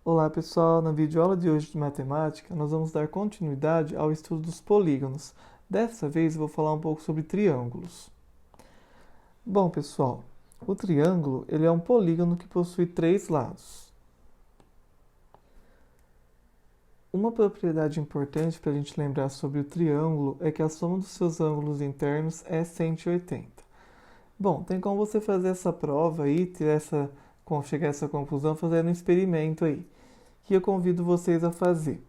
Olá pessoal, na videoaula de hoje de matemática, nós vamos dar continuidade ao estudo dos polígonos. Dessa vez eu vou falar um pouco sobre triângulos. Bom pessoal, o triângulo ele é um polígono que possui três lados. Uma propriedade importante para a gente lembrar sobre o triângulo é que a soma dos seus ângulos internos é 180. Bom, tem como você fazer essa prova aí, chegar a essa conclusão fazendo um experimento aí, que eu convido vocês a fazer.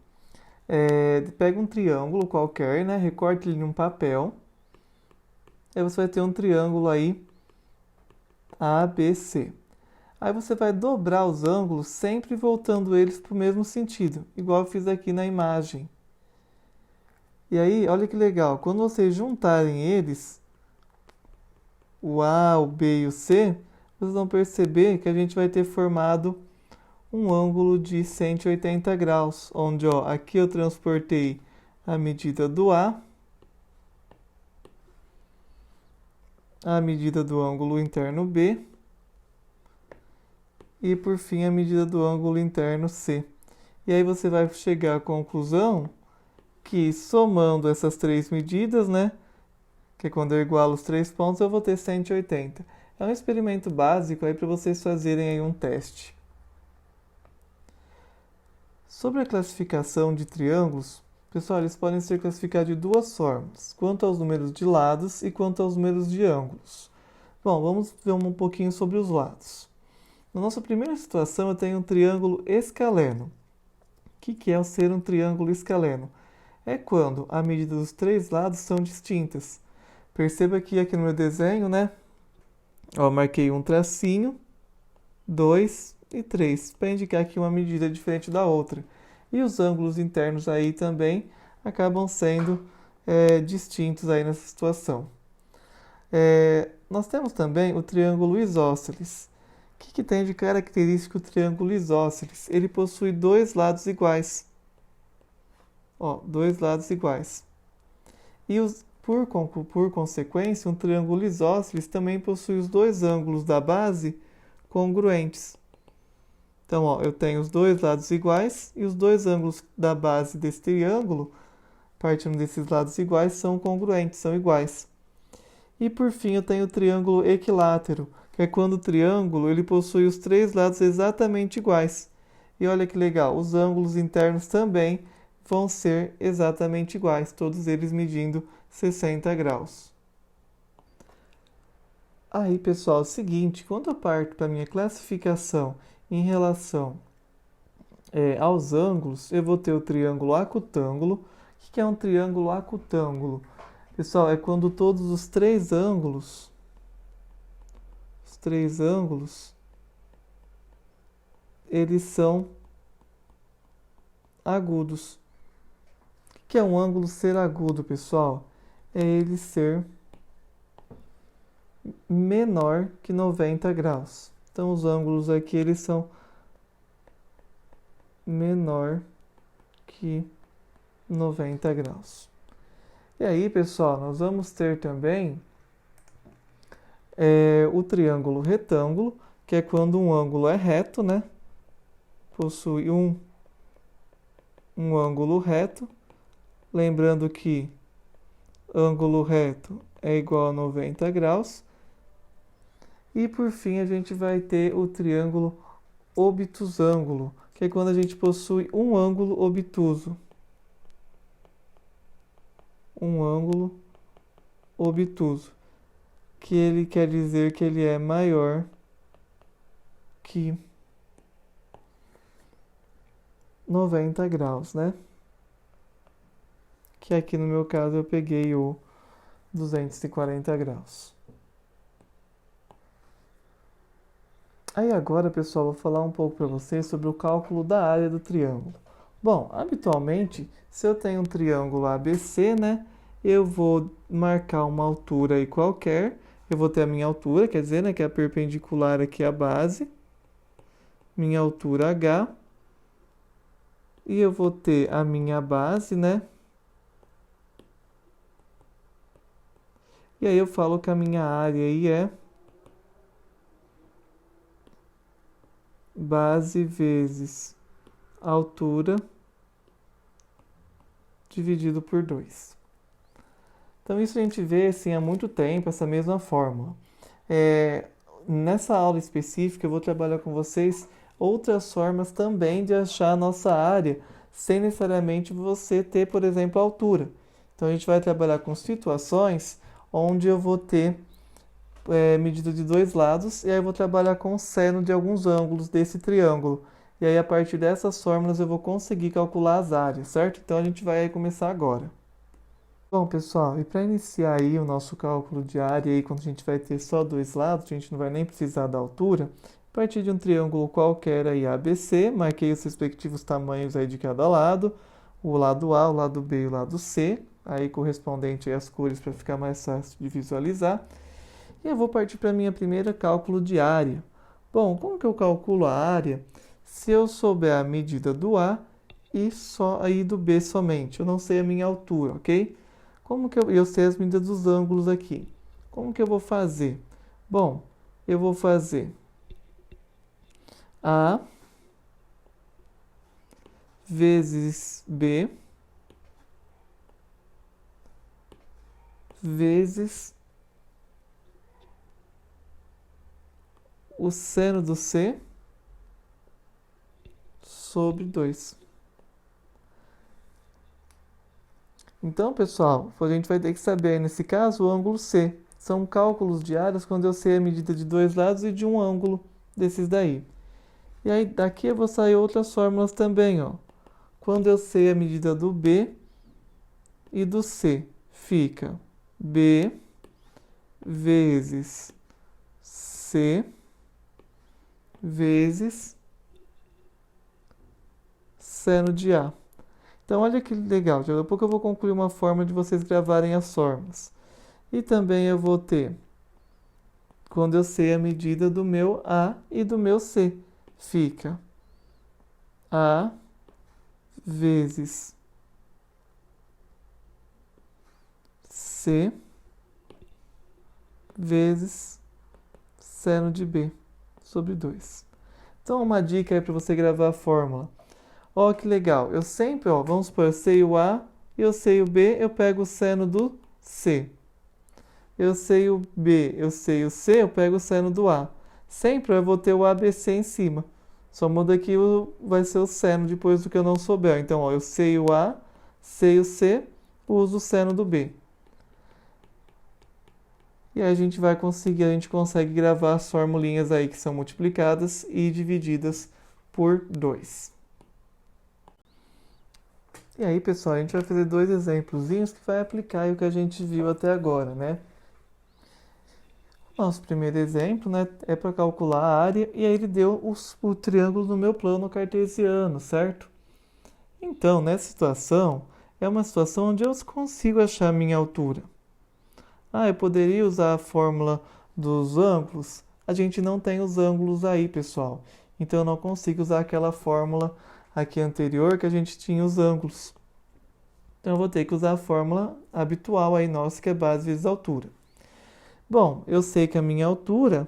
Pega um triângulo qualquer, né? Recorte ele em um papel. Aí você vai ter um triângulo aí ABC. Aí você vai dobrar os ângulos sempre voltando eles para o mesmo sentido, igual eu fiz aqui na imagem. E aí, olha que legal, quando vocês juntarem eles, o A, o B e o C, vocês vão perceber que a gente vai ter formado um ângulo de 180 graus, onde ó, aqui eu transportei a medida do A, a medida do ângulo interno B e, por fim, a medida do ângulo interno C. E aí você vai chegar à conclusão que, somando essas três medidas, né, que é quando eu igualo os três pontos, eu vou ter 180. É um experimento básico aí para vocês fazerem aí um teste. Sobre a classificação de triângulos, pessoal, eles podem ser classificados de duas formas, quanto aos números de lados e quanto aos números de ângulos. Bom, vamos ver um pouquinho sobre os lados. Na nossa primeira situação, eu tenho um triângulo escaleno. O que é ser um triângulo escaleno? É quando a medida dos três lados são distintas. Perceba que aqui no meu desenho, né? Ó, marquei um tracinho, 2 e 3, para indicar que uma medida é diferente da outra. E os ângulos internos aí também acabam sendo distintos aí nessa situação. Nós temos também o triângulo isósceles. O que tem de característico o triângulo isósceles? Ele possui dois lados iguais. Ó, dois lados iguais. E por consequência, um triângulo isósceles também possui os dois ângulos da base congruentes. Então, ó, eu tenho os dois lados iguais e os dois ângulos da base desse triângulo, partindo desses lados iguais, são congruentes, são iguais. E por fim, eu tenho o triângulo equilátero, que é quando o triângulo ele possui os três lados exatamente iguais. E olha que legal, os ângulos internos também vão ser exatamente iguais, todos eles medindo 60 graus. Aí, pessoal, é o seguinte, quando eu parto para a minha classificação em relação aos ângulos, eu vou ter o triângulo acutângulo. O que é um triângulo acutângulo? Pessoal, é quando todos os três ângulos, eles são agudos. O que é um ângulo ser agudo, pessoal? É ele ser menor que 90 graus. Então, os ângulos aqui, eles são menor que 90 graus. E aí, pessoal, nós vamos ter também o triângulo retângulo, que é quando um ângulo é reto, né? Possui um ângulo reto. Lembrando que ângulo reto é igual a 90 graus. E por fim, a gente vai ter o triângulo obtusângulo, que é quando a gente possui um ângulo obtuso. Um ângulo obtuso, que ele quer dizer que ele é maior que 90 graus, né? Que aqui no meu caso eu peguei o 240 graus. Aí agora, pessoal, vou falar um pouco para vocês sobre o cálculo da área do triângulo. Bom, habitualmente, se eu tenho um triângulo ABC, né, eu vou marcar uma altura aí qualquer. Eu vou ter a minha altura, quer dizer, né, que é a perpendicular aqui à base, minha altura H, e eu vou ter a minha base, né? E aí eu falo que a minha área aí é base vezes altura dividido por 2. Então, isso a gente vê assim, há muito tempo, essa mesma fórmula. Nessa aula específica, eu vou trabalhar com vocês outras formas também de achar a nossa área, sem necessariamente você ter, por exemplo, a altura. Então, a gente vai trabalhar com situações onde eu vou ter medida de dois lados, e aí eu vou trabalhar com o seno de alguns ângulos desse triângulo. E aí, a partir dessas fórmulas, eu vou conseguir calcular as áreas, certo? Então, a gente vai começar agora. Bom, pessoal, e para iniciar aí o nosso cálculo de área, aí, quando a gente vai ter só dois lados, a gente não vai nem precisar da altura, a partir de um triângulo qualquer aí ABC, marquei os respectivos tamanhos aí de cada lado, o lado A, o lado B e o lado C, aí correspondente aí às cores para ficar mais fácil de visualizar. E eu vou partir para a minha primeira cálculo de área. Bom, como que eu calculo a área se eu souber a medida do A e só aí do B somente? Eu não sei a minha altura, ok? Como que eu sei as medidas dos ângulos aqui? Como que eu vou fazer? Bom, eu vou fazer A vezes B vezes o seno do C sobre 2. Então, pessoal, a gente vai ter que saber, nesse caso, o ângulo C. São cálculos de áreas quando eu sei a medida de dois lados e de um ângulo desses daí. E aí, daqui eu vou sair outras fórmulas também, ó. Quando eu sei a medida do B e do C, fica B vezes C vezes seno de A. Então, olha que legal. Daqui a pouco eu vou concluir uma forma de vocês gravarem as formas. E também eu vou ter, quando eu sei a medida do meu A e do meu C, fica A vezes C vezes seno de B sobre 2. Então, uma dica aí para você gravar a fórmula. Ó, que legal. Eu sempre, ó, vamos supor, eu sei o A e eu sei o B, eu pego o seno do C. Eu sei o B, eu sei o C, eu pego o seno do A. Sempre eu vou ter o ABC em cima. Só muda que vai ser o seno depois do que eu não souber. Então, ó, eu sei o A, sei o C, uso o seno do B. E aí a gente consegue gravar as formulinhas aí que são multiplicadas e divididas por 2. E aí, pessoal, a gente vai fazer dois exemplozinhos que vai aplicar o que a gente viu até agora, né? Nosso primeiro exemplo, né, é para calcular a área e aí ele deu o triângulo no meu plano cartesiano, certo? Então, nessa situação, é uma situação onde eu consigo achar a minha altura. Eu poderia usar a fórmula dos ângulos? A gente não tem os ângulos aí, pessoal. Então, eu não consigo usar aquela fórmula aqui anterior que a gente tinha os ângulos. Então, eu vou ter que usar a fórmula habitual aí nossa, que é base vezes altura. Bom, eu sei que a minha altura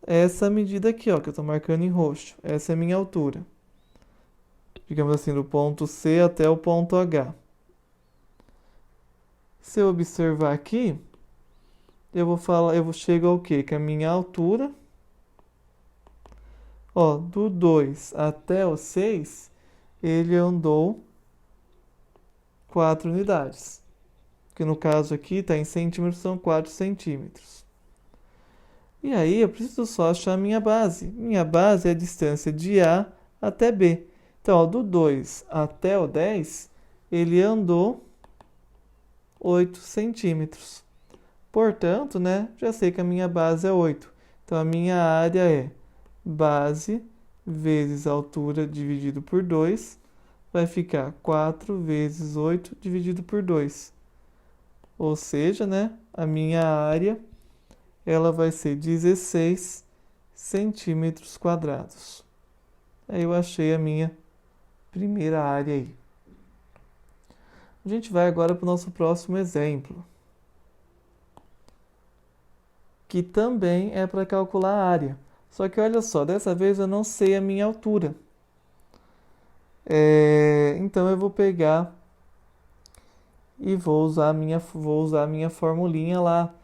é essa medida aqui, ó, que eu estou marcando em roxo. Essa é a minha altura. Digamos assim, do ponto C até o ponto H. Se eu observar aqui, eu chego ao quê? Que a minha altura, ó, do 2 até o 6, ele andou 4 unidades. Que no caso aqui está em centímetros, são 4 centímetros. E aí eu preciso só achar a minha base. Minha base é a distância de A até B. Então, ó, do 2 até o 10, ele andou 8 centímetros. Portanto, né, já sei que a minha base é 8. Então, a minha área é base vezes altura dividido por 2. Vai ficar 4 vezes 8 dividido por 2. Ou seja, né, a minha área ela vai ser 16 centímetros quadrados. Aí eu achei a minha primeira área aí. A gente vai agora para o nosso próximo exemplo, que também é para calcular a área. Só que olha só, dessa vez eu não sei a minha altura. Então eu vou pegar e vou usar a minha formulinha lá,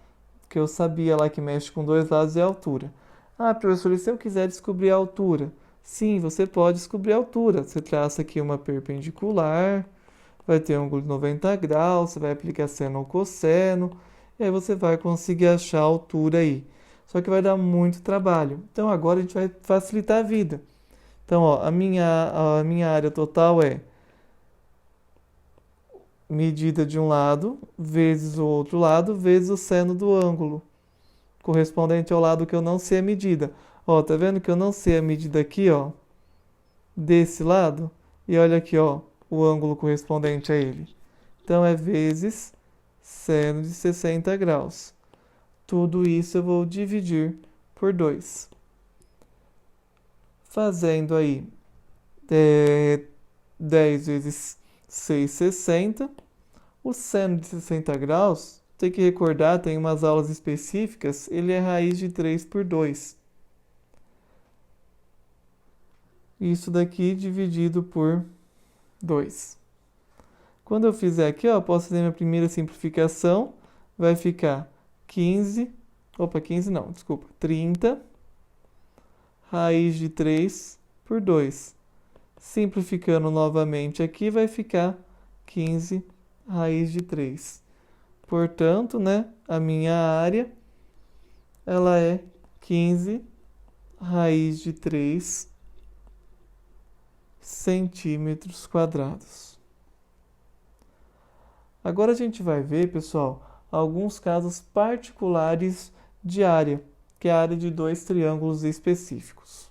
que eu sabia lá que mexe com dois lados e a altura. Ah, professor, e se eu quiser descobrir a altura? Sim, você pode descobrir a altura. Você traça aqui uma perpendicular, vai ter um ângulo de 90 graus, você vai aplicar seno ou cosseno, e aí você vai conseguir achar a altura aí. Só que vai dar muito trabalho. Então agora a gente vai facilitar a vida. Então, ó, a minha área total é medida de um lado vezes o outro lado vezes o seno do ângulo, correspondente ao lado que eu não sei a medida. Ó, tá vendo que eu não sei a medida aqui, ó, desse lado? E olha aqui, ó, o ângulo correspondente a ele. Então é vezes seno de 60 graus. Tudo isso eu vou dividir por 2. Fazendo aí 10 vezes 6, 60. O seno de 60 graus, tem que recordar, tem umas aulas específicas, ele é raiz de 3 por 2. Isso daqui dividido por 2. Quando eu fizer aqui, ó, posso fazer minha primeira simplificação, vai ficar 30 raiz de 3 por 2. Simplificando novamente aqui, vai ficar 15 raiz de 3. Portanto, né, a minha área, ela é 15 raiz de 3 centímetros quadrados. Agora a gente vai ver, pessoal, alguns casos particulares de área, que é a área de dois triângulos específicos.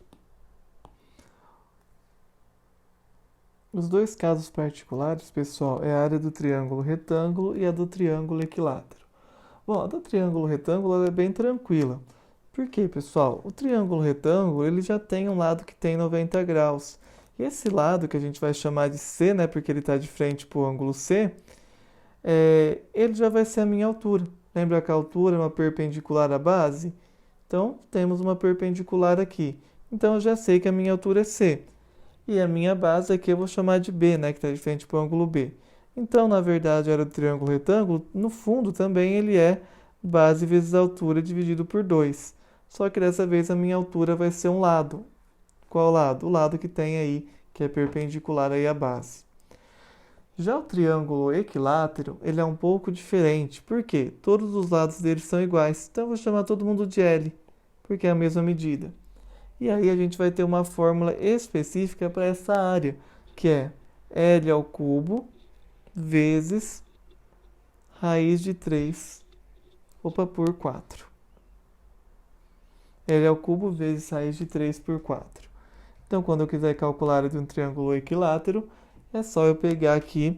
Os dois casos particulares, pessoal, é a área do triângulo retângulo e a do triângulo equilátero. Bom, a do triângulo retângulo ela é bem tranquila. Por quê, pessoal? O triângulo retângulo ele já tem um lado que tem 90 graus. E esse lado, que a gente vai chamar de C, né, porque ele está de frente para o ângulo C, ele já vai ser a minha altura. Lembra que a altura é uma perpendicular à base? Então, temos uma perpendicular aqui. Então, eu já sei que a minha altura é C. E a minha base aqui eu vou chamar de B, né, que está de frente para o ângulo B. Então, na verdade, a área do triângulo retângulo, no fundo também ele é base vezes altura dividido por 2. Só que dessa vez a minha altura vai ser um lado. Qual lado? O lado que tem aí, que é perpendicular aí à base. Já o triângulo equilátero, ele é um pouco diferente. Por quê? Todos os lados dele são iguais. Então, eu vou chamar todo mundo de L, porque é a mesma medida. E aí a gente vai ter uma fórmula específica para essa área, que é L ao cubo vezes raiz de 3, por 4. L ao cubo vezes raiz de 3 por 4. Então, quando eu quiser calcular a área de um triângulo equilátero, é só eu pegar aqui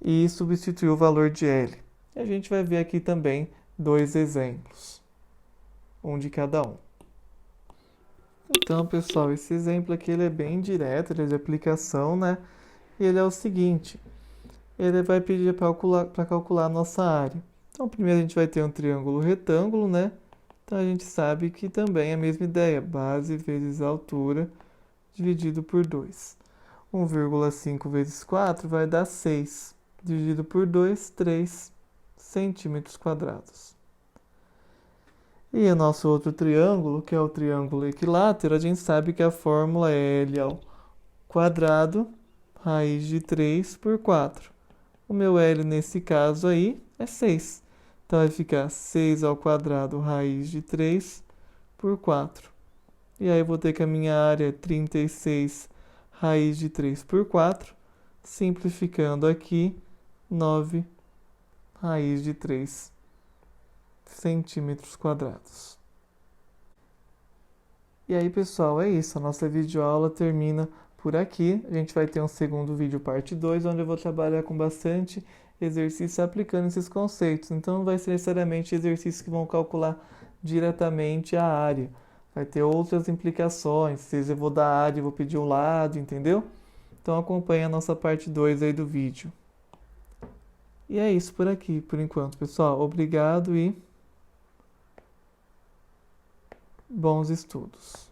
e substituir o valor de L. E a gente vai ver aqui também dois exemplos, um de cada um. Então, pessoal, esse exemplo aqui ele é bem direto, ele é de aplicação, né? E ele é o seguinte, ele vai pedir para calcular a nossa área. Então, primeiro a gente vai ter um triângulo retângulo, né? Então, a gente sabe que também é a mesma ideia, base vezes altura dividido por 2. 1,5 vezes 4 vai dar 6, dividido por 2, 3 centímetros quadrados. E o nosso outro triângulo, que é o triângulo equilátero, a gente sabe que a fórmula é L ao quadrado, raiz de 3 por 4. O meu L nesse caso aí é 6. Então vai ficar 6 ao quadrado, raiz de 3 por 4. E aí eu vou ter que a minha área é 36 raiz de 3 por 4. Simplificando aqui, 9 raiz de 3 centímetros quadrados. E aí, pessoal, é isso. A nossa videoaula termina por aqui. A gente vai ter um segundo vídeo, parte 2, onde eu vou trabalhar com bastante exercício aplicando esses conceitos. Então, não vai ser necessariamente exercícios que vão calcular diretamente a área. Vai ter outras implicações. Se eu vou dar área, eu vou pedir o lado, entendeu? Então, acompanhe a nossa parte 2 aí do vídeo. E é isso por aqui, por enquanto, pessoal. Obrigado e bons estudos.